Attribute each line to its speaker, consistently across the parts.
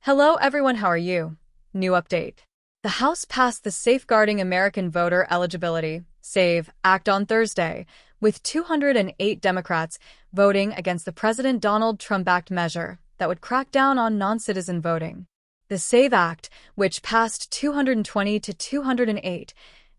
Speaker 1: Hello everyone, how are you? New update. The House passed the Safeguarding American Voter Eligibility (SAVE) Act on Thursday, with 208 Democrats voting against the President Donald Trump-backed measure that would crack down on non-citizen voting. The SAVE Act, which passed 220 to 208,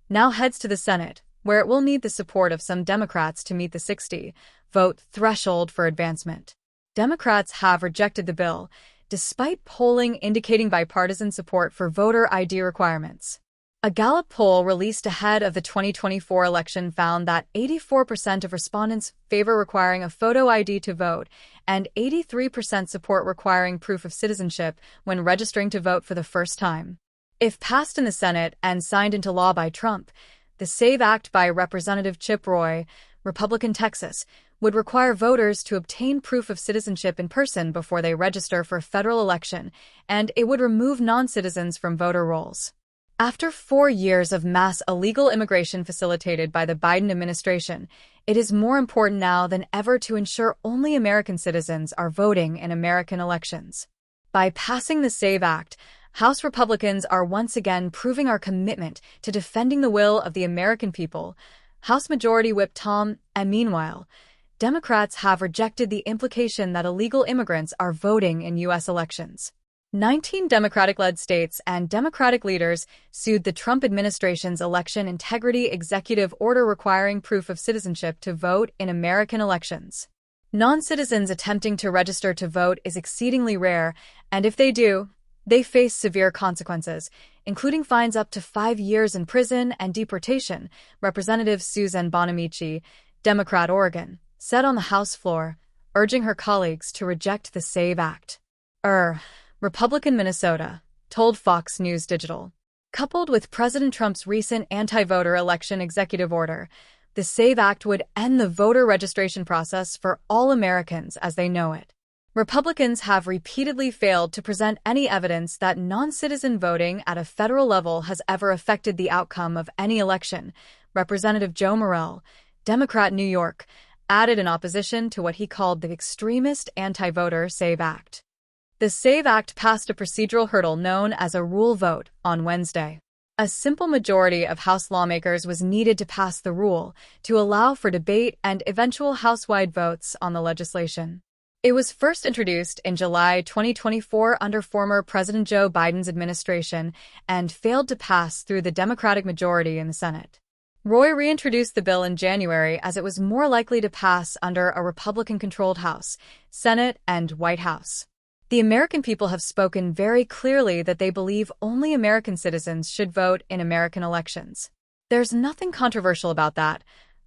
Speaker 1: now heads to the Senate, where it will need the support of some Democrats to meet the 60-vote threshold for advancement. Democrats have rejected the bill, despite polling indicating bipartisan support for voter ID requirements. A Gallup poll released ahead of the 2024 election found that 84% of respondents favor requiring a photo ID to vote, and 83% support requiring proof of citizenship when registering to vote for the first time. If passed in the Senate and signed into law by Trump, the SAVE Act by Representative Chip Roy, Republican Texas, would require voters to obtain proof of citizenship in person before they register for a federal election, and it would remove non-citizens from voter rolls. After 4 years of mass illegal immigration facilitated by the Biden administration, it is more important now than ever to ensure only American citizens are voting in American elections. By passing the SAVE Act, House Republicans are once again proving our commitment to defending the will of the American people, House Majority Whip Tom, and meanwhile, Democrats have rejected the implication that illegal immigrants are voting in U.S. elections. 19 Democratic-led states and Democratic leaders sued the Trump administration's election integrity executive order requiring proof of citizenship to vote in American elections. Non-citizens attempting to register to vote is exceedingly rare, and if they do, they face severe consequences, including fines up to 5 years in prison and deportation, Representative Suzanne Bonamici, Democrat Oregon, said on the House floor, urging her colleagues to reject the SAVE Act. Republican Minnesota, told Fox News Digital. Coupled with President Trump's recent anti-voter election executive order, the SAVE Act would end the voter registration process for all Americans as they know it. Republicans have repeatedly failed to present any evidence that non-citizen voting at a federal level has ever affected the outcome of any election, Representative Joe Morell, Democrat New York, added in opposition to what he called the extremist anti-voter SAVE Act. The SAVE Act passed a procedural hurdle known as a rule vote on Wednesday. A simple majority of House lawmakers was needed to pass the rule to allow for debate and eventual House-wide votes on the legislation. It was first introduced in July 2024 under former President Joe Biden's administration and failed to pass through the Democratic majority in the Senate. Roy reintroduced the bill in January as it was more likely to pass under a Republican-controlled House, Senate, and White House. The American people have spoken very clearly that they believe only American citizens should vote in American elections. There's nothing controversial about that,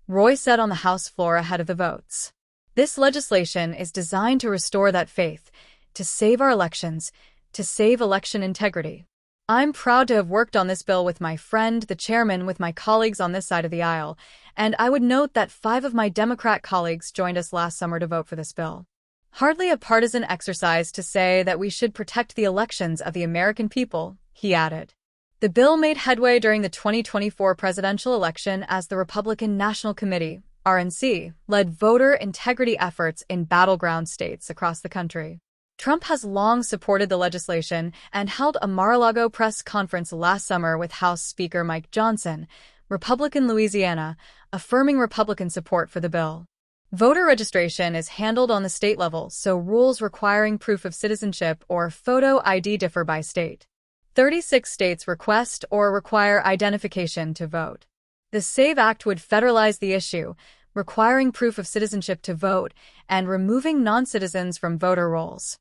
Speaker 1: Roy said on the House floor ahead of the votes. This legislation is designed to restore that faith, to save our elections, to save election integrity. I'm proud to have worked on this bill with my friend, the chairman, with my colleagues on this side of the aisle, and I would note that 5 of my Democrat colleagues joined us last summer to vote for this bill. Hardly a partisan exercise to say that we should protect the elections of the American people, he added. The bill made headway during the 2024 presidential election as the Republican National Committee, RNC, led voter integrity efforts in battleground states across the country. Trump has long supported the legislation and held a Mar-a-Lago press conference last summer with House Speaker Mike Johnson, Republican Louisiana, affirming Republican support for the bill. Voter registration is handled on the state level, so rules requiring proof of citizenship or photo ID differ by state. 36 states request or require identification to vote. The SAVE Act would federalize the issue, requiring proof of citizenship to vote and removing non-citizens from voter rolls.